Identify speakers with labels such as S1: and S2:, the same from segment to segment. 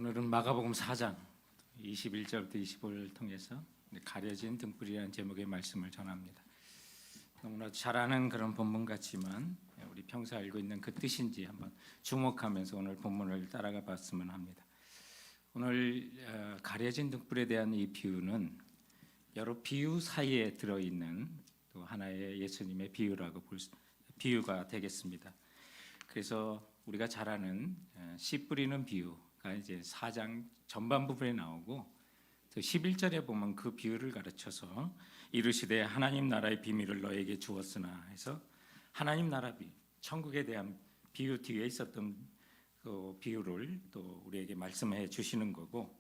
S1: 오늘은 마가복음 4장 21절부터 25절을 통해서 가려진 등불이라는 제목의 말씀을 전합니다. 너무나 잘 아는 그런 본문 같지만 우리 평소 알고 있는 그 뜻인지 한번 주목하면서 오늘 본문을 따라가 봤으면 합니다. 오늘 가려진 등불에 대한 이 비유는 여러 비유 사이에 들어있는 또 하나의 예수님의 비유가 되겠습니다. 그래서 우리가 잘 아는 씨 뿌리는 비유가 이제 4장 전반 부분에 나오고 또 11절에 보면 그 비유를 가르쳐서 이르시되 하나님 나라의 비밀을 너에게 주었으나 해서 하나님 나라 비유, 천국에 대한 비유 뒤에 있었던 그 비유를 또 우리에게 말씀해 주시는 거고,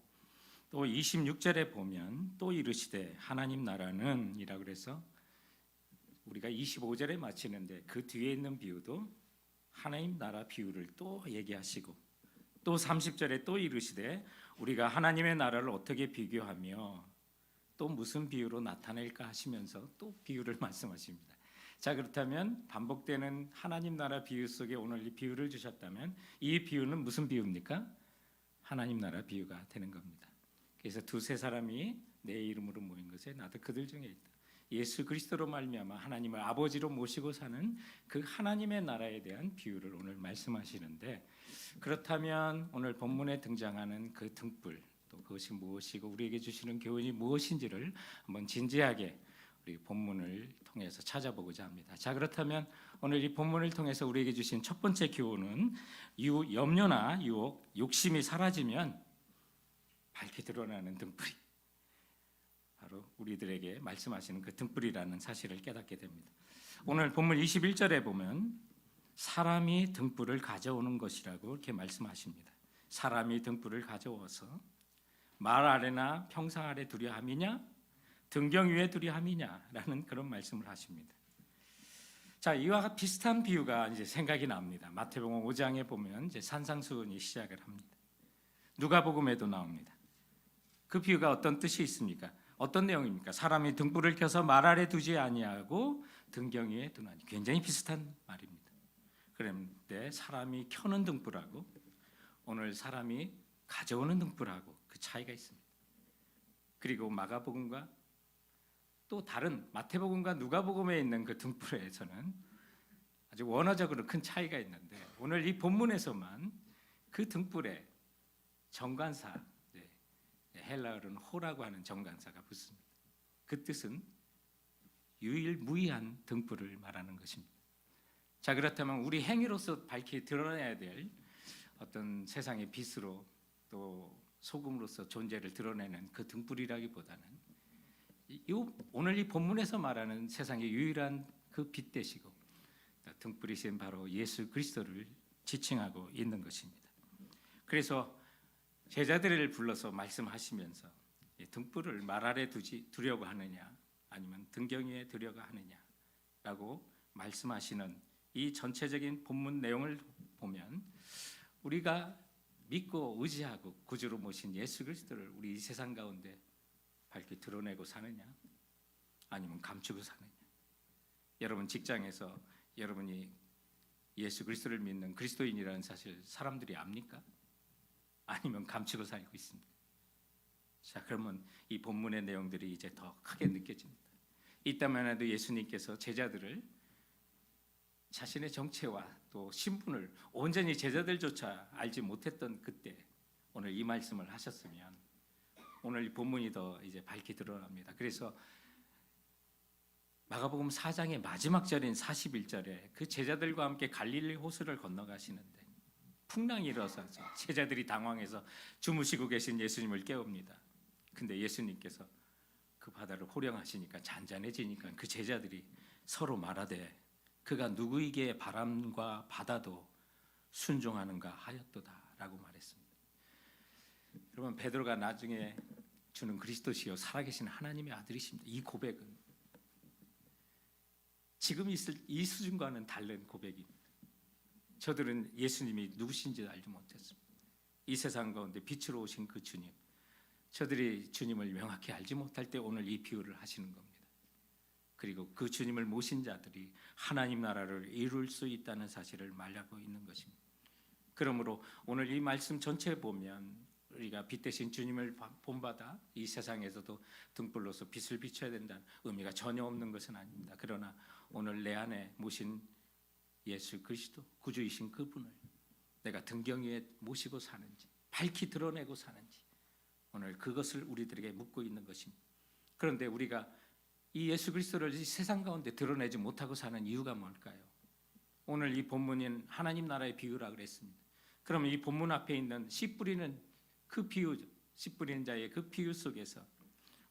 S1: 또 26절에 보면 또 이르시되 하나님 나라는 이라 그래서 우리가 25절에 마치는데 그 뒤에 있는 비유도 하나님 나라 비유를 또 얘기하시고, 또 30절에 또 이르시되 우리가 하나님의 나라를 어떻게 비교하며 또 무슨 비유로 나타낼까 하시면서 또 비유를 말씀하십니다. 자, 그렇다면 반복되는 하나님 나라 비유 속에 오늘 이 비유를 주셨다면 이 비유는 무슨 비유입니까? 하나님 나라 비유가 되는 겁니다. 그래서 두세 사람이 내 이름으로 모인 것에 나도 그들 중에 있다. 예수 그리스도로 말미암아 하나님을 아버지로 모시고 사는 그 하나님의 나라에 대한 비유를 오늘 말씀하시는데, 그렇다면 오늘 본문에 등장하는 그 등불, 또 그것이 무엇이고 우리에게 주시는 교훈이 무엇인지를 한번 진지하게 우리 본문을 통해서 찾아보고자 합니다. 자, 그렇다면 오늘 이 본문을 통해서 우리에게 주신 첫 번째 교훈은 염려나 유혹, 욕심이 사라지면 밝게 드러나는 등불이 바로 우리들에게 말씀하시는 그 등불이라는 사실을 깨닫게 됩니다. 오늘 본문 21절에 보면 사람이 등불을 가져오는 것이라고 이렇게 말씀하십니다. 사람이 등불을 가져와서 말 아래나 평상 아래 두려 함이냐 등경 위에 두려 함이냐라는 그런 말씀을 하십니다. 자, 이와 비슷한 비유가 이제 생각이 납니다. 마태복음 5장에 보면 이제 산상수훈이 시작을 합니다. 누가복음에도 나옵니다. 그 비유가 어떤 뜻이 있습니까? 어떤 내용입니까? 사람이 등불을 켜서 말 아래 두지 아니하고 등경 위에 두나니. 굉장히 비슷한 말입니다. 그런데 사람이 켜는 등불하고 오늘 사람이 가져오는 등불하고 그 차이가 있습니다. 그리고 마가복음과 또 다른 마태복음과 누가복음에 있는 그 등불에서는 아주 원어적으로 큰 차이가 있는데, 오늘 이 본문에서만 그 등불에 정관사, 헬라어로는 호라고 하는 정관사가 붙습니다. 그 뜻은 유일무이한 등불을 말하는 것입니다. 자, 그렇다면 우리 행위로서 밝히 드러내야 될 어떤 세상의 빛으로 또 소금으로서 존재를 드러내는 그 등불이라기보다는 오늘 이 본문에서 말하는 세상의 유일한 그 빛 되시고 등불이신 바로 예수 그리스도를 지칭하고 있는 것입니다. 그래서 제자들을 불러서 말씀하시면서 등불을 말 아래 두려고 하느냐 아니면 등경 위에 두려고 하느냐라고 말씀하시는 이 전체적인 본문 내용을 보면 우리가 믿고 의지하고 구주로 모신 예수 그리스도를 우리 이 세상 가운데 밝게 드러내고 사느냐 아니면 감추고 사느냐. 여러분 직장에서 여러분이 예수 그리스도를 믿는 그리스도인이라는 사실 사람들이 압니까? 아니면 감추고 살고 있습니다. 자, 그러면 이 본문의 내용들이 이제 더 크게 느껴집니다. 이때만 해도 예수님께서 제자들을 자신의 정체와 또 신분을 온전히 제자들조차 알지 못했던 그때 오늘 이 말씀을 하셨으면 오늘 이 본문이 더 이제 밝게 드러납니다. 그래서 마가복음 4장의 마지막 절인 41절에 그 제자들과 함께 갈릴리 호수를 건너가시는데 풍랑이 일어서서 제자들이 당황해서 주무시고 계신 예수님을 깨웁니다. 근데 예수님께서 그 바다를 호령하시니까 잔잔해지니까 그 제자들이 서로 말하되 그가 누구에게 바람과 바다도 순종하는가 하였도다라고 말했습니다. 여러분, 베드로가 나중에 주는 그리스도시요 살아계신 하나님의 아들이십니다. 이 고백은 지금 있을 이 수준과는 다른 고백입니다. 저들은 예수님이 누구신지 알지 못했습니다. 이 세상 가운데 빛으로 오신 그 주님, 저들이 주님을 명확히 알지 못할 때 오늘 이 비유를 하시는 겁니다. 그리고 그 주님을 모신 자들이 하나님 나라를 이룰 수 있다는 사실을 말하고 있는 것입니다. 그러므로 오늘 이 말씀 전체에 보면 우리가 빛 대신 주님을 본받아 이 세상에서도 등불로서 빛을 비춰야 된다는 의미가 전혀 없는 것은 아닙니다. 그러나 오늘 내 안에 모신 예수 그리스도 구주이신 그분을 내가 등경 위에 모시고 사는지, 밝히 드러내고 사는지, 오늘 그것을 우리들에게 묻고 있는 것입니다. 그런데 우리가 이 예수 그리스도를 이 세상 가운데 드러내지 못하고 사는 이유가 뭘까요? 오늘 이 본문인 하나님 나라의 비유라 그랬습니다. 그러면 이 본문 앞에 있는 씨 뿌리는 그 비유, 씨 뿌리는 자의 그 비유 속에서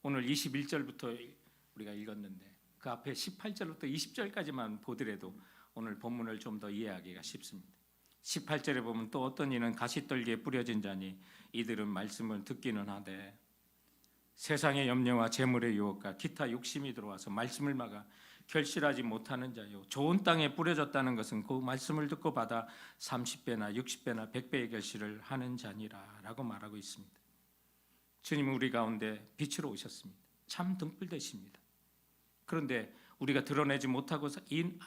S1: 오늘 21절부터 우리가 읽었는데 그 앞에 18절부터 20절까지만 보더라도 오늘 본문을 좀 더 이해하기가 쉽습니다. 18절에 보면 또 어떤 이는 가시떨기에 뿌려진 자니 이들은 말씀을 듣기는 하되 세상의 염려와 재물의 유혹과 기타 욕심이 들어와서 말씀을 막아 결실하지 못하는 자요, 좋은 땅에 뿌려졌다는 것은 그 말씀을 듣고 받아 30배나 60배나 100배의 결실을 하는 자니라 라고 말하고 있습니다. 주님은 우리 가운데 빛으로 오셨습니다. 참 등불 되십니다. 그런데 우리가 드러내지 못하고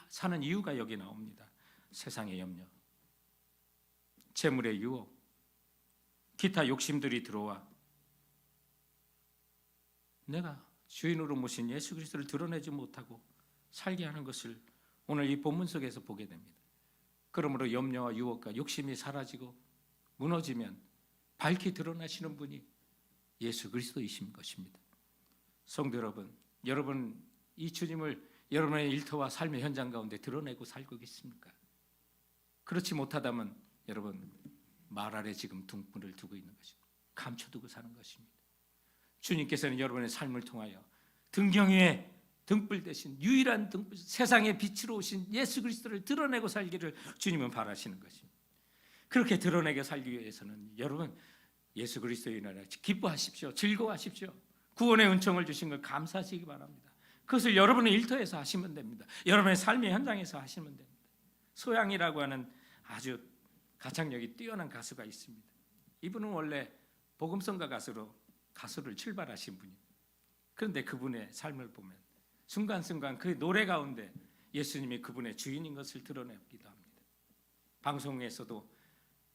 S1: 사는 이유가 여기 나옵니다. 세상의 염려, 재물의 유혹, 기타 욕심들이 들어와 내가 주인으로 모신 예수 그리스도를 드러내지 못하고 살게 하는 것을 오늘 이 본문 속에서 보게 됩니다. 그러므로 염려와 유혹과 욕심이 사라지고 무너지면 밝히 드러나시는 분이 예수 그리스도이신 것입니다. 성도 여러분, 여러분 이 주님을 여러분의 일터와 삶의 현장 가운데 드러내고 살고 있습니까? 그렇지 못하다면 여러분 말 아래 지금 등불을 두고 있는 것입니다. 감춰두고 사는 것입니다. 주님께서는 여러분의 삶을 통하여 등경 위에 등불 대신 유일한 등불, 세상의 빛으로 오신 예수 그리스도를 드러내고 살기를 주님은 바라시는 것입니다. 그렇게 드러내게 살기 위해서는 여러분 예수 그리스도의 은혜를 기뻐하십시오. 즐거워하십시오. 구원의 은총을 주신 걸 감사하시기 바랍니다. 그것을 여러분의 일터에서 하시면 됩니다. 여러분의 삶의 현장에서 하시면 됩니다. 소양이라고 하는 아주 가창력이 뛰어난 가수가 있습니다. 이분은 원래 복음성가 가수를 출발하신 분입니다. 그런데 그분의 삶을 보면 순간순간 그 노래 가운데 예수님이 그분의 주인인 것을 드러내기도 합니다. 방송에서도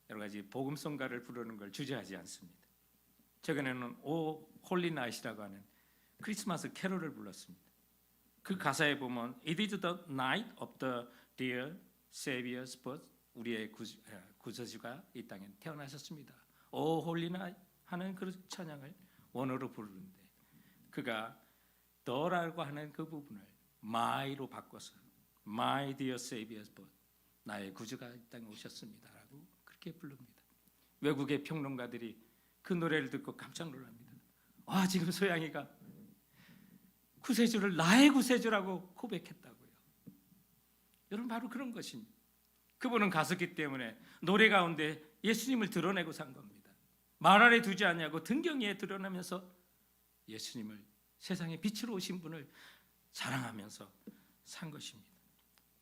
S1: 여러 가지 복음성가를 부르는 걸 주저하지 않습니다. 최근에는 오 홀리 나잇이라고 하는 크리스마스 캐롤을 불렀습니다. 그 가사에 보면 It is the night of the dear Savior's birth, 우리의 구세주가 이 땅에 태어나셨습니다. 오 홀리 나잇 하는 그 찬양을 원어로 부르는데 그가 더라고 하는 그 부분을 my로 바꿔서 My dear Savior's birth, 나의 구주가 이 땅에 오셨습니다라고 그렇게 부릅니다. 외국의 평론가들이 그 노래를 듣고 깜짝 놀랍니다. 와, 지금 소양이가 구세주를 나의 구세주라고 고백했다고요. 여러분 바로 그런 것입니다. 그분은 가수기 때문에 노래 가운데 예수님을 드러내고 산 겁니다. 말 아래 두지 않냐고 등경 위에 드러나면서 예수님을 세상에 빛으로 오신 분을 자랑하면서 산 것입니다.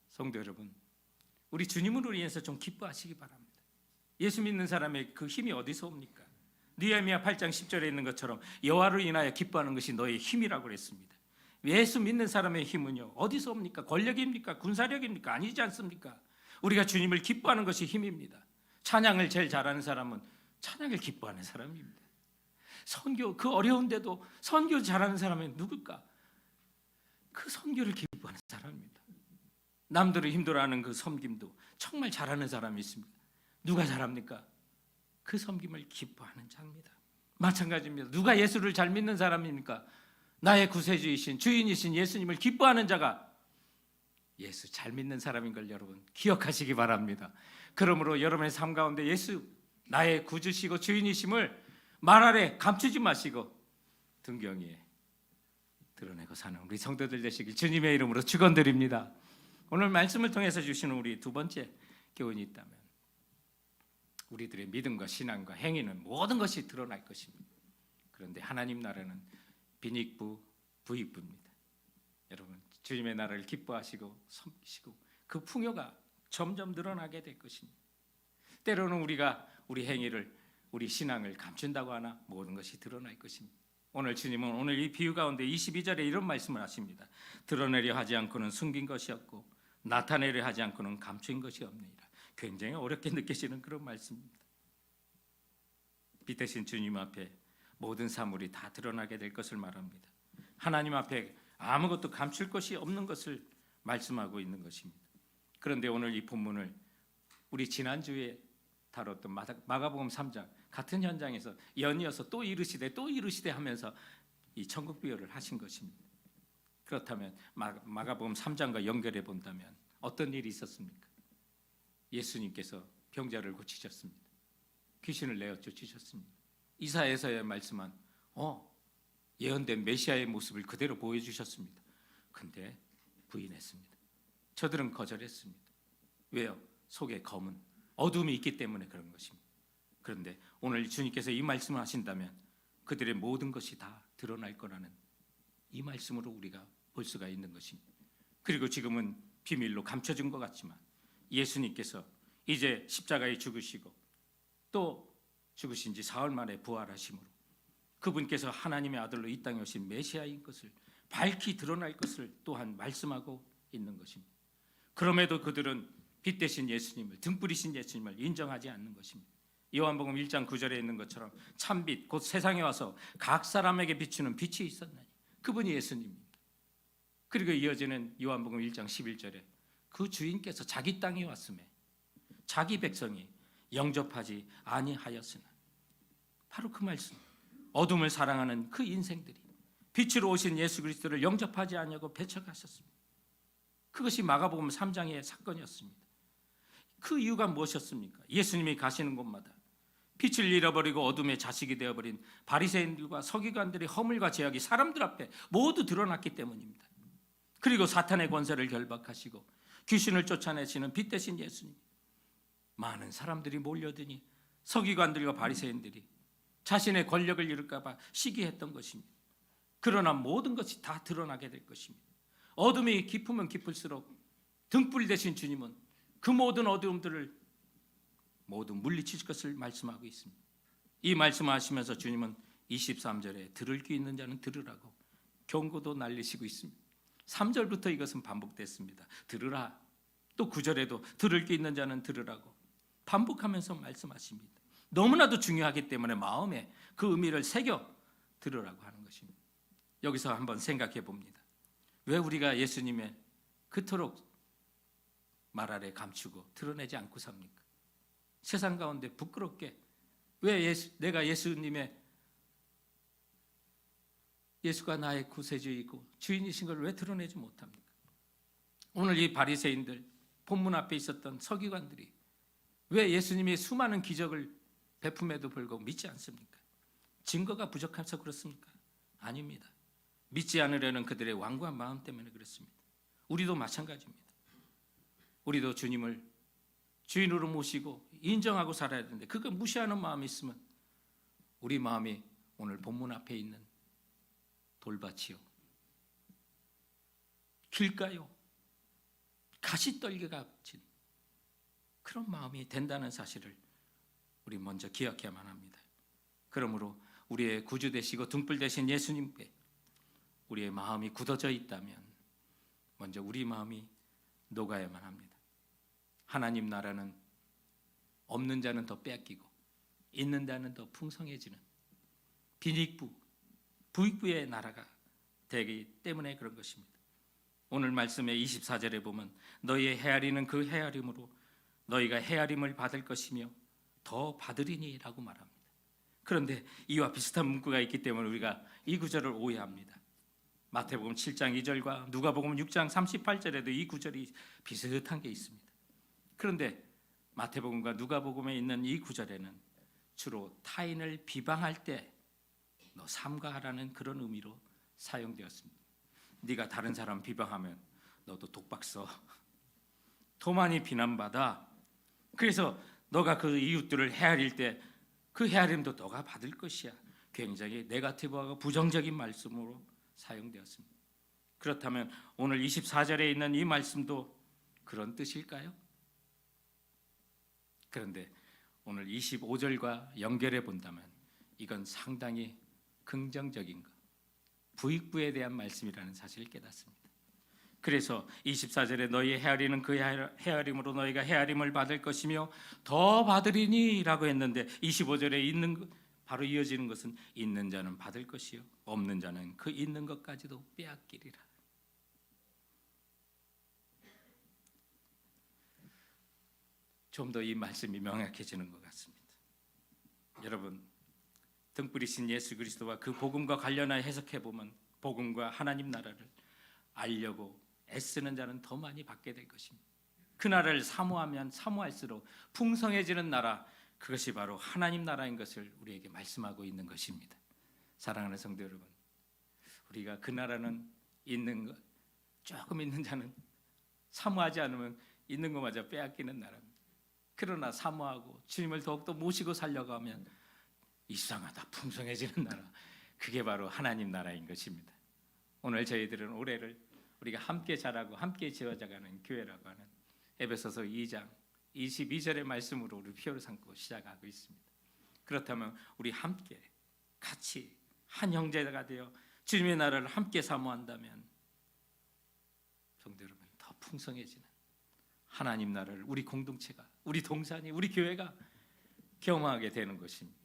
S1: 성도 여러분, 우리 주님으로 인해서 좀 기뻐하시기 바랍니다. 예수 믿는 사람의 그 힘이 어디서 옵니까? 느헤미야 8장 10절에 있는 것처럼 여호와로 인하여 기뻐하는 것이 너의 힘이라고 그랬습니다. 예수 믿는 사람의 힘은요 어디서 옵니까? 권력입니까? 군사력입니까? 아니지 않습니까? 우리가 주님을 기뻐하는 것이 힘입니다. 찬양을 제일 잘하는 사람은 찬양을 기뻐하는 사람입니다. 선교 그 어려운데도 선교 잘하는 사람이 누굴까? 그 선교를 기뻐하는 사람입니다. 남들을 힘들어하는 그 섬김도 정말 잘하는 사람이 있습니다. 누가 잘합니까? 그 섬김을 기뻐하는 자입니다. 마찬가지입니다. 누가 예수를 잘 믿는 사람입니까? 나의 구세주이신 주인이신 예수님을 기뻐하는 자가 예수 잘 믿는 사람인 걸 여러분 기억하시기 바랍니다. 그러므로 여러분의 삶 가운데 예수 나의 구주시고 주인이심을 말 아래 감추지 마시고 등경 위에 드러내고 사는 우리 성도들 되시길 주님의 이름으로 축원드립니다. 오늘 말씀을 통해서 주시는 우리 두 번째 교훈이 있다면 우리들의 믿음과 신앙과 행위는 모든 것이 드러날 것입니다. 그런데 하나님 나라는 빈익부 부익부입니다. 여러분 주님의 나라를 기뻐하시고 섬기시고 그 풍요가 점점 늘어나게 될 것입니다. 때로는 우리가 우리 행위를 우리 신앙을 감춘다고 하나 모든 것이 드러날 것입니다. 오늘 주님은 오늘 이 비유 가운데 22절에 이런 말씀을 하십니다. 드러내려 하지 않고는 숨긴 것이 없고 나타내려 하지 않고는 감춘 것이 없느니라. 굉장히 어렵게 느껴지는 그런 말씀입니다. 빛 대신 주님 앞에 모든 사물이 다 드러나게 될 것을 말합니다. 하나님 앞에 아무것도 감출 것이 없는 것을 말씀하고 있는 것입니다. 그런데 오늘 이 본문을 우리 지난주에 다뤘던 마가복음 3장 같은 현장에서 연이어서 또 이르시되 하면서 이 천국 비유를 하신 것입니다. 그렇다면 마가복음 3장과 연결해 본다면 어떤 일이 있었습니까? 예수님께서 병자를 고치셨습니다. 귀신을 내어 쫓으셨습니다. 이사야서에 말씀한 예언된 메시아의 모습을 그대로 보여주셨습니다. 근데 부인했습니다. 저들은 거절했습니다. 왜요? 속에 검은 어둠이 있기 때문에 그런 것입니다. 그런데 오늘 주님께서 이 말씀을 하신다면 그들의 모든 것이 다 드러날 거라는 이 말씀으로 우리가 볼 수가 있는 것입니다. 그리고 지금은 비밀로 감춰진 것 같지만 예수님께서 이제 십자가에 죽으시고 또 죽으신 지 사흘 만에 부활하심으로 그분께서 하나님의 아들로 이 땅에 오신 메시아인 것을 밝히 드러날 것을 또한 말씀하고 있는 것입니다. 그럼에도 그들은 빛 대신 예수님을, 등불이신 예수님을 인정하지 않는 것입니다. 요한복음 1장 9절에 있는 것처럼 참빛 곧 세상에 와서 각 사람에게 비추는 빛이 있었나니 그분이 예수님입니다. 그리고 이어지는 요한복음 1장 11절에 그 주인께서 자기 땅에 왔음에 자기 백성이 영접하지 아니하였으나, 바로 그 말씀, 어둠을 사랑하는 그 인생들이 빛으로 오신 예수 그리스도를 영접하지 아니하고 배척하셨습니다. 그것이 마가복음 3장의 사건이었습니다. 그 이유가 무엇이었습니까? 예수님이 가시는 곳마다 빛을 잃어버리고 어둠의 자식이 되어버린 바리새인들과 서기관들의 허물과 죄악이 사람들 앞에 모두 드러났기 때문입니다. 그리고 사탄의 권세를 결박하시고 귀신을 쫓아내시는 빛 대신 예수님, 많은 사람들이 몰려드니 서기관들과 바리새인들이 자신의 권력을 잃을까 봐 시기했던 것입니다. 그러나 모든 것이 다 드러나게 될 것입니다. 어둠이 깊으면 깊을수록 등불 되신 주님은 그 모든 어두움들을 모두 물리칠 것을 말씀하고 있습니다. 이 말씀을 하시면서 주님은 23절에 들을 귀 있는 자는 들으라고 경고도 날리시고 있습니다. 3절부터 이것은 반복됐습니다. 들으라. 또 9절에도 들을 귀 있는 자는 들으라고 반복하면서 말씀하십니다. 너무나도 중요하기 때문에 마음에 그 의미를 새겨 들으라고 하는 것입니다. 여기서 한번 생각해 봅니다. 왜 우리가 예수님의 그토록 말 아래 감추고 드러내지 않고 삽니까? 세상 가운데 부끄럽게 왜 내가 예수가 나의 구세주이고 주인이신 걸 왜 드러내지 못합니까? 오늘 이 바리새인들, 본문 앞에 있었던 서기관들이 왜 예수님의 수많은 기적을 베품에도 불구하고 믿지 않습니까? 증거가 부족해서 그렇습니까? 아닙니다. 믿지 않으려는 그들의 완고한 마음 때문에 그렇습니다. 우리도 마찬가지입니다. 우리도 주님을 주인으로 모시고 인정하고 살아야 되는데 그거 무시하는 마음이 있으면 우리 마음이 오늘 본문 앞에 있는 돌밭이요, 길가요, 가시떨기가 진 그런 마음이 된다는 사실을 우리 먼저 기억해야만 합니다. 그러므로 우리의 구주 되시고 등불 되신 예수님께 우리의 마음이 굳어져 있다면 먼저 우리 마음이 녹아야만 합니다. 하나님 나라는 없는 자는 더 빼앗기고 있는 자는 더 풍성해지는 빈익부, 부익부의 나라가 되기 때문에 그런 것입니다. 오늘 말씀의 24절에 보면 너희의 헤아리는 그 헤아림으로 너희가 헤아림을 받을 것이며 더 받으리니 라고 말합니다. 그런데 이와 비슷한 문구가 있기 때문에 우리가 이 구절을 오해합니다. 마태복음 7장 2절과 누가복음 6장 38절에도 이 구절이 비슷한 게 있습니다. 그런데 마태복음과 누가복음에 있는 이 구절에는 주로 타인을 비방할 때 너 삼가하라는 그런 의미로 사용되었습니다. 네가 다른 사람 비방하면 너도 독박 써. 더 많이 비난받아. 그래서 너가 그 이웃들을 헤아릴 때 그 헤아림도 너가 받을 것이야. 굉장히 네거티브하고 부정적인 말씀으로 사용되었습니다. 그렇다면 오늘 24절에 있는 이 말씀도 그런 뜻일까요? 그런데 오늘 25절과 연결해 본다면 이건 상당히 긍정적인 것, 부익부에 대한 말씀이라는 사실을 깨닫습니다. 그래서 24절에 너희 헤아리는 그 헤아림으로 너희가 헤아림을 받을 것이며 더 받으리니 라고 했는데 25절에 있는 바로 이어지는 것은 있는 자는 받을 것이요 없는 자는 그 있는 것까지도 빼앗기리라. 좀 더 이 말씀이 명확해지는 것 같습니다. 여러분, 등불이신 예수 그리스도와 그 복음과 관련하여 해석해 보면 복음과 하나님 나라를 알려고 애쓰는 자는 더 많이 받게 될 것입니다. 그 나라를 사모하면 사모할수록 풍성해지는 나라, 그것이 바로 하나님 나라인 것을 우리에게 말씀하고 있는 것입니다. 사랑하는 성도 여러분, 우리가 그 나라는 있는 것, 조금 있는 자는 사모하지 않으면 있는 것마저 빼앗기는 나라입니다. 그러나 사모하고 주님을 더욱더 모시고 살려가면 이상하다 풍성해지는 나라, 그게 바로 하나님 나라인 것입니다. 오늘 저희들은 올해를 우리가 함께 자라고 함께 지어져가는 교회라고 하는 에베소서 2장 22절의 말씀으로 우리 표를 삼고 시작하고 있습니다. 그렇다면 우리 함께 같이 한 형제가 되어 주님의 나라를 함께 사모한다면 성도 여러분, 더 풍성해지는 하나님 나라를 우리 공동체가, 우리 동산이, 우리 교회가 경험하게 되는 것입니다.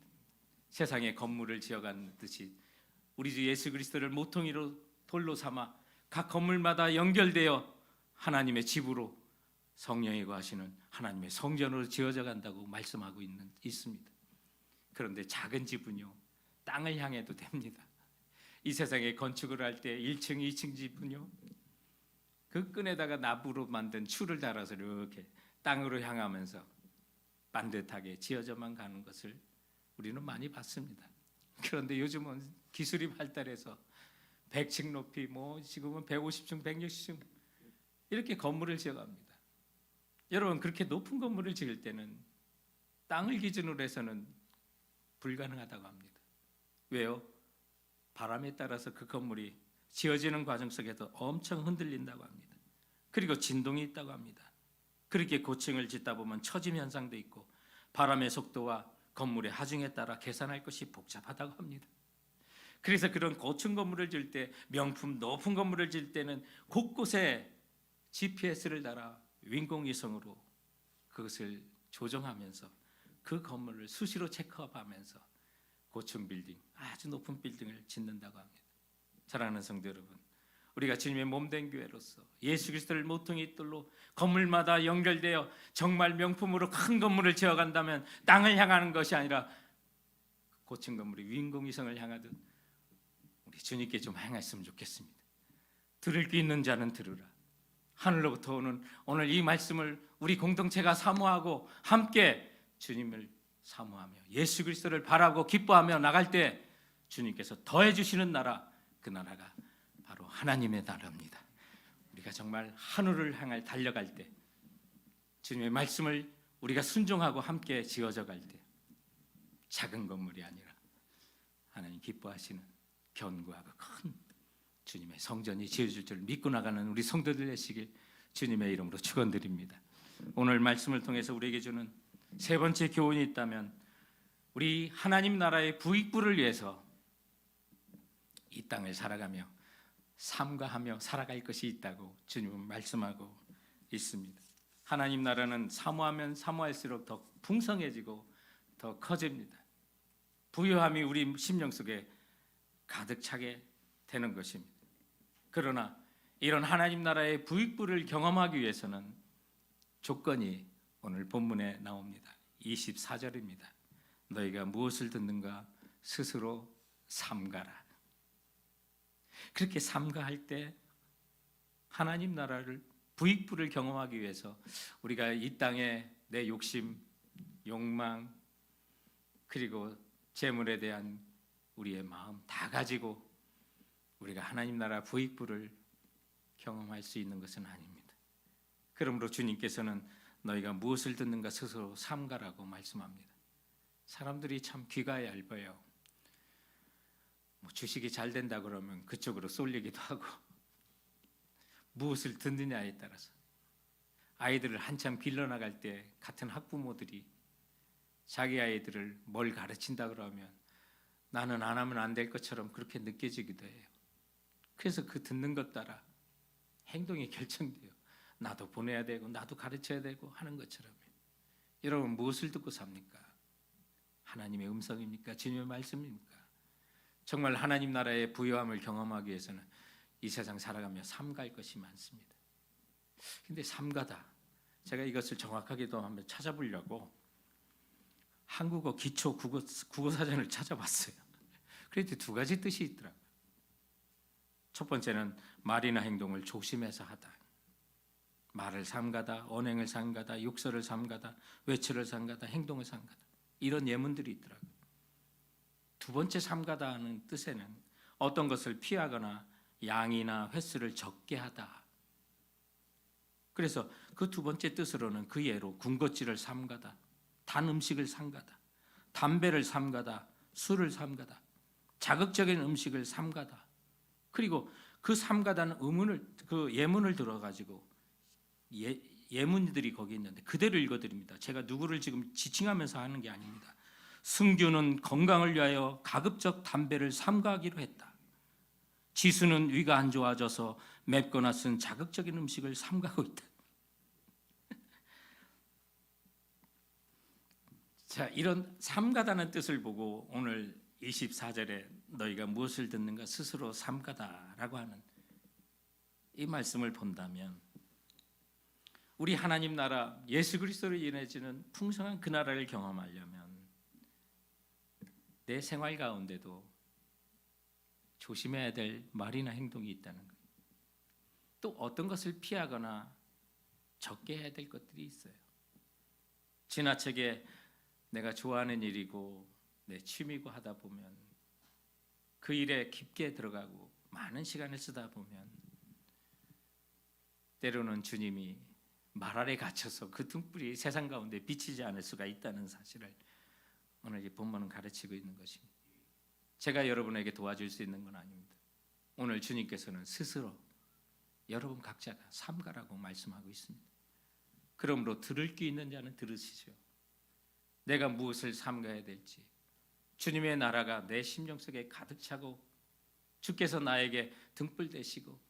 S1: 세상에 건물을 지어가는 듯이 우리 주 예수 그리스도를 모퉁이로 돌로 삼아 각 건물마다 연결되어 하나님의 집으로 성령이 거하시는 하나님의 성전으로 지어져 간다고 말씀하고 있습니다. 그런데 작은 집은요, 땅을 향해도 됩니다. 이 세상에 건축을 할 때 1층, 2층 집은요, 그 끈에다가 나무로 만든 줄을 달아서 이렇게 땅으로 향하면서 반듯하게 지어져만 가는 것을 우리는 많이 봤습니다. 그런데 요즘은 기술이 발달해서 100층 높이, 지금은 150층, 160층 이렇게 건물을 지어갑니다. 여러분, 그렇게 높은 건물을 지을 때는 땅을 기준으로 해서는 불가능하다고 합니다. 왜요? 바람에 따라서 그 건물이 지어지는 과정 속에서 엄청 흔들린다고 합니다. 그리고 진동이 있다고 합니다. 그렇게 고층을 짓다 보면 처짐 현상도 있고 바람의 속도와 건물의 하중에 따라 계산할 것이 복잡하다고 합니다. 그래서 그런 고층 건물을 지을 때, 명품 높은 건물을 지을 때는 곳곳에 GPS를 달아 인공위성으로 그것을 조정하면서 그 건물을 수시로 체크업하면서 고층 빌딩, 아주 높은 빌딩을 짓는다고 합니다. 사랑하는 성도 여러분, 우리가 주님의 몸된 교회로서 예수 그리스도를 모퉁이 돌로 건물마다 연결되어 정말 명품으로 큰 건물을 지어간다면 땅을 향하는 것이 아니라 고층 건물이 인공위성을 향하듯 우리 주님께 좀 행했으면 좋겠습니다. 들을 귀 있는 자는 들으라. 하늘로부터 오는 오늘 이 말씀을 우리 공동체가 사모하고 함께 주님을 사모하며 예수 그리스도를 바라고 기뻐하며 나갈 때 주님께서 더해 주시는 나라, 그 나라가 바로 하나님의 나라입니다. 우리가 정말 하늘을 향해 달려갈 때 주님의 말씀을 우리가 순종하고 함께 지어져 갈 때 작은 건물이 아니라 하나님 기뻐하시는 견고하고 큰 주님의 성전이 지어질 줄 믿고 나가는 우리 성도들 되시길 주님의 이름으로 축원드립니다. 오늘 말씀을 통해서 우리에게 주는 세 번째 교훈이 있다면, 우리 하나님 나라의 부익부를 위해서 이 땅을 살아가며 삼가하며 살아갈 것이 있다고 주님은 말씀하고 있습니다. 하나님 나라는 사모하면 사모할수록 더 풍성해지고 더 커집니다. 부유함이 우리 심령 속에 가득 차게 되는 것입니다. 그러나 이런 하나님 나라의 부익부를 경험하기 위해서는 조건이 오늘 본문에 나옵니다. 24절입니다. 너희가 무엇을 듣는가 스스로 삼가라. 그렇게 삼가할 때 하나님 나라를 부익부를 경험하기 위해서 우리가 이 땅에 내 욕심, 욕망, 그리고 재물에 대한 우리의 마음 다 가지고 우리가 하나님 나라 부익부를 경험할 수 있는 것은 아닙니다. 그러므로 주님께서는 너희가 무엇을 듣는가 스스로 삼가라고 말씀합니다. 사람들이 참 귀가 얇아요. 주식이 잘 된다 그러면 그쪽으로 쏠리기도 하고, 무엇을 듣느냐에 따라서 아이들을 한참 길러나갈 때 같은 학부모들이 자기 아이들을 뭘 가르친다 그러면 나는 안 하면 안 될 것처럼 그렇게 느껴지기도 해요. 그래서 그 듣는 것 따라 행동이 결정돼요. 나도 보내야 되고 나도 가르쳐야 되고 하는 것처럼. 여러분, 무엇을 듣고 삽니까? 하나님의 음성입니까? 주님의 말씀입니까? 정말 하나님 나라의 부요함을 경험하기 위해서는 이 세상 살아가며 삼갈 것이 많습니다. 근데 삼가다, 제가 이것을 정확하게도 한번 찾아보려고 한국어 기초 국어사전을 찾아봤어요. 그런데 두 가지 뜻이 있더라고요. 첫 번째는 말이나 행동을 조심해서 하다, 말을 삼가다, 언행을 삼가다, 욕설을 삼가다, 외출을 삼가다, 행동을 삼가다, 이런 예문들이 있더라고요. 두 번째 삼가다 하는 뜻에는 어떤 것을 피하거나 양이나 횟수를 적게 하다. 그래서 그 두 번째 뜻으로는 그 예로 군것질을 삼가다, 단 음식을 삼가다, 담배를 삼가다, 술을 삼가다, 자극적인 음식을 삼가다. 그리고 그 삼가다는 그 예문을 들어가지고 예문들이 거기 있는데 그대로 읽어드립니다. 제가 누구를 지금 지칭하면서 하는 게 아닙니다. 승규는 건강을 위하여 가급적 담배를 삼가하기로 했다. 지수는 위가 안 좋아져서 맵거나 쓴 자극적인 음식을 삼가고 있다. 자, 이런 삼가다는 뜻을 보고 오늘 24절에 너희가 무엇을 듣는가 스스로 삼가다라고 하는 이 말씀을 본다면, 우리 하나님 나라 예수 그리스도로 인해지는 풍성한 그 나라를 경험하려면 내 생활 가운데도 조심해야 될 말이나 행동이 있다는 거예요. 또 어떤 것을 피하거나 적게 해야 될 것들이 있어요. 지나치게 내가 좋아하는 일이고 내 취미고 하다 보면 그 일에 깊게 들어가고 많은 시간을 쓰다 보면 때로는 주님이 말 아래 갇혀서 그 등불이 세상 가운데 비치지 않을 수가 있다는 사실을 오늘 이 본문은 가르치고 있는 것입니다. 제가 여러분에게 도와줄 수 있는 건 아닙니다. 오늘 주님께서는 스스로 여러분 각자가 삼가라고 말씀하고 있습니다. 그러므로 들을 귀 있는 자는 들으시죠. 내가 무엇을 삼가야 될지, 주님의 나라가 내 심령 속에 가득 차고 주께서 나에게 등불 되시고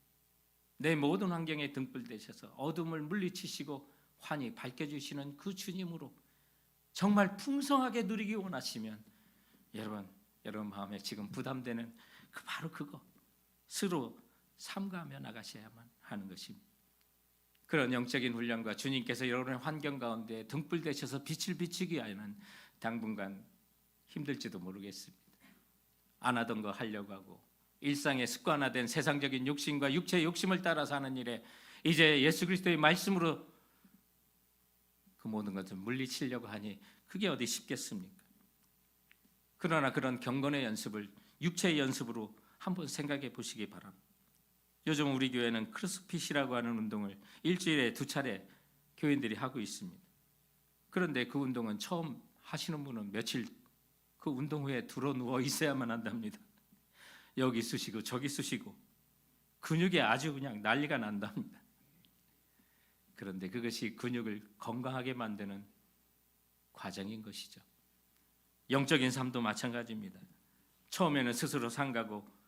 S1: 내 모든 환경에 등불 되셔서 어둠을 물리치시고 환히 밝혀주시는 그 주님으로 정말 풍성하게 누리기 원하시면 여러분 마음에 지금 부담되는 바로 그거 스스로 삼가하며 나가셔야만 하는 것입니다. 그런 영적인 훈련과 주님께서 여러분의 환경 가운데 등불 되셔서 빛을 비추기 위하여는 당분간 힘들지도 모르겠습니다. 안 하던 거 하려고 하고 일상의 습관화된 세상적인 욕심과 육체의 욕심을 따라 사는 일에 이제 예수 그리스도의 말씀으로 그 모든 것을 물리치려고 하니 그게 어디 쉽겠습니까? 그러나 그런 경건의 연습을 육체의 연습으로 한번 생각해 보시기 바랍니다. 요즘 우리 교회는 크로스핏이라고 하는 운동을 일주일에 2차례 교인들이 하고 있습니다. 그런데 그 운동은 처음 하시는 분은 며칠 그 운동 후에 들어 누워 있어야만 한답니다. 여기 쑤시고 저기 쑤시고 근육이 아주 그냥 난리가 난답니다. 그런데 그것이 근육을 건강하게 만드는 과정인 것이죠. 영적인 삶도 마찬가지입니다. 처음에는 스스로 삼가고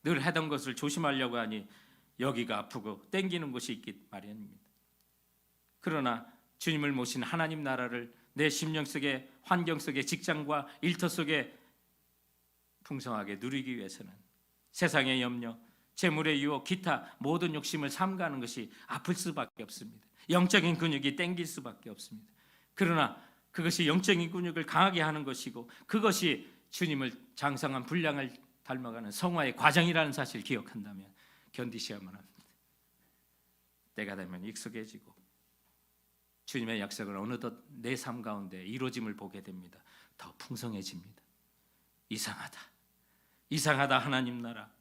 S1: 늘 하던 것을 조심하려고 하니 여기가 아프고 땡기는 곳이 있기 마련입니다. 그러나 주님을 모신 하나님 나라를 내 심령 속에, 환경 속에, 직장과 일터 속에 풍성하게 누리기 위해서는 세상의 염려, 재물의 유혹, 기타 모든 욕심을 삼가하는 것이 아플 수밖에 없습니다. 영적인 근육이 땡길 수밖에 없습니다. 그러나 그것이 영적인 근육을 강하게 하는 것이고 그것이 주님을 장성한 분량을 닮아가는 성화의 과정이라는 사실을 기억한다면 견디셔야만 합니다. 때가 되면 익숙해지고 주님의 약속을 어느덧 내 삶 가운데 이루어짐을 보게 됩니다. 더 풍성해집니다. 이상하다 하나님 나라.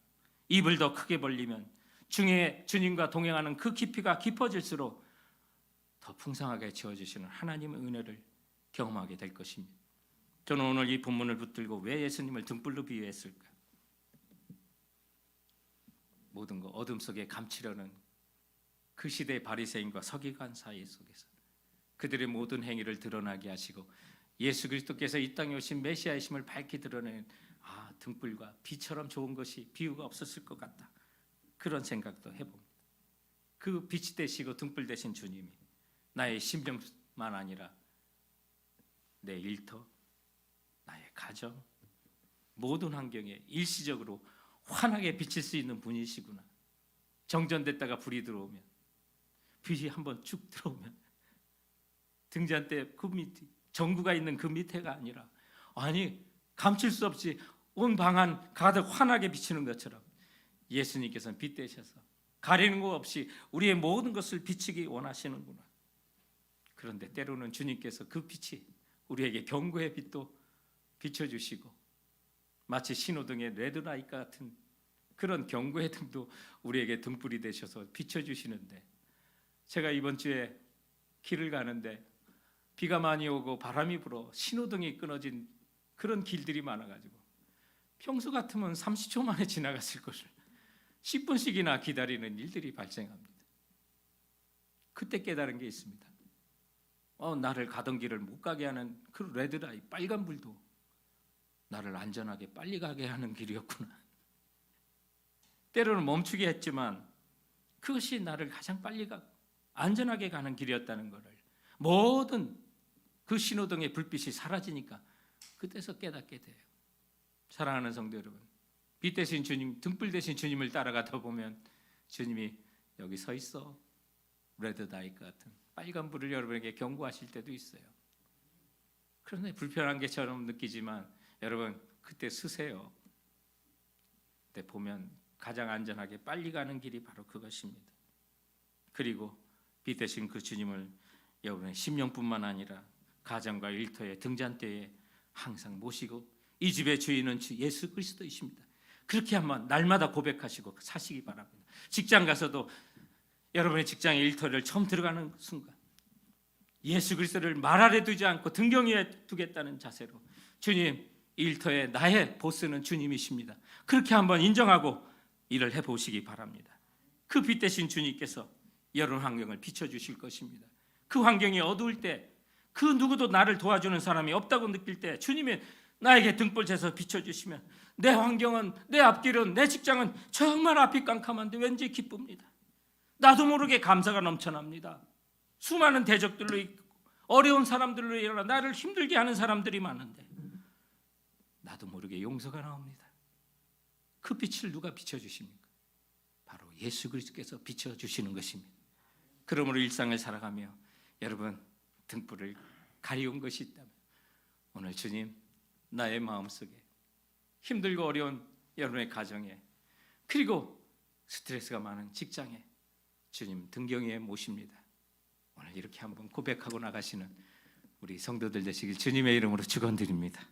S1: 입을 더 크게 벌리면 주님과 동행하는 그 깊이가 깊어질수록 더 풍성하게 채워주시는 하나님의 은혜를 경험하게 될 것입니다. 저는 오늘 이 본문을 붙들고 왜 예수님을 등불로 비유했을까? 모든 거 어둠 속에 감추려는 그 시대의 바리새인과 서기관 사이 속에서 그들의 모든 행위를 드러나게 하시고 예수 그리스도께서 이 땅에 오신 메시아이심을 밝히 드러내는 등불과 비처럼 좋은 것이 비유가 없었을 것 같다. 그런 생각도 해봅니다. 그 빛이 되시고 등불 되신 주님이 나의 심령만 아니라 내 일터, 나의 가정, 모든 환경에 일시적으로 환하게 비칠 수 있는 분이시구나. 정전됐다가 불이 들어오면, 빛이 한번 쭉 들어오면 등잔대 그 밑에, 전구가 있는 그 밑에가 아니라 아니 감출 수 없이 온 방 안 가득 환하게 비치는 것처럼 예수님께서는 빛 되셔서 가리는 거 없이 우리의 모든 것을 비치기 원하시는구나. 그런데 때로는 주님께서 그 빛이 우리에게 경고의 빛도 비춰주시고 마치 신호등의 레드라이트 같은 그런 경고의 등도 우리에게 등불이 되셔서 비춰주시는데, 제가 이번 주에 길을 가는데 비가 많이 오고 바람이 불어 신호등이 끊어진 그런 길들이 많아가지고 평소 같으면 30초 만에 지나갔을 것을 10분씩이나 기다리는 일들이 발생합니다. 그때 깨달은 게 있습니다. 나를 가던 길을 못 가게 하는 그 레드라이트, 빨간불도 나를 안전하게 빨리 가게 하는 길이었구나. 때로는 멈추게 했지만 그것이 나를 가장 빨리 안전하게 가는 길이었다는 것을, 모든 그 신호등의 불빛이 사라지니까 그때서 깨닫게 돼요. 사랑하는 성도 여러분, 빛 대신 주님, 등불 대신 주님을 따라가다 보면 주님이 여기 서 있어, 레드라이트 같은 빨간 불을 여러분에게 경고하실 때도 있어요. 그런데 불편한 게처럼 느끼지만 여러분 그때 쓰세요. 그때 보면 가장 안전하게 빨리 가는 길이 바로 그것입니다. 그리고 빛 대신 그 주님을 여러분의 심령뿐만 아니라 가정과 일터에, 등잔대에 항상 모시고, 이 집의 주인은 주 예수 그리스도이십니다. 그렇게 한번 날마다 고백하시고 사시기 바랍니다. 직장 가서도 여러분의 직장의 일터를 처음 들어가는 순간 예수 그리스도를 말 아래 두지 않고 등경 위에 두겠다는 자세로, 주님, 일터에 나의 보스는 주님이십니다. 그렇게 한번 인정하고 일을 해보시기 바랍니다. 그 빛 대신 주님께서 여러 환경을 비춰주실 것입니다. 그 환경이 어두울 때, 그 누구도 나를 도와주는 사람이 없다고 느낄 때 주님이 나에게 등불 재서 비춰주시면 내 환경은, 내 앞길은, 내 직장은 정말 앞이 깜깜한데 왠지 기쁩니다. 나도 모르게 감사가 넘쳐납니다. 수많은 대적들로 있고 어려운 사람들로 일어나 나를 힘들게 하는 사람들이 많은데 나도 모르게 용서가 나옵니다. 그 빛을 누가 비춰주십니까? 바로 예수 그리스도께서 비춰주시는 것입니다. 그러므로 일상을 살아가며 여러분 등불을 가리운 것이 있다면 오늘 주님, 나의 마음속에 힘들고 어려운 여러분의 가정에, 그리고 스트레스가 많은 직장에 주님 등경 위에 모십니다. 오늘 이렇게 한번 고백하고 나가시는 우리 성도들 되시길 주님의 이름으로 축원드립니다.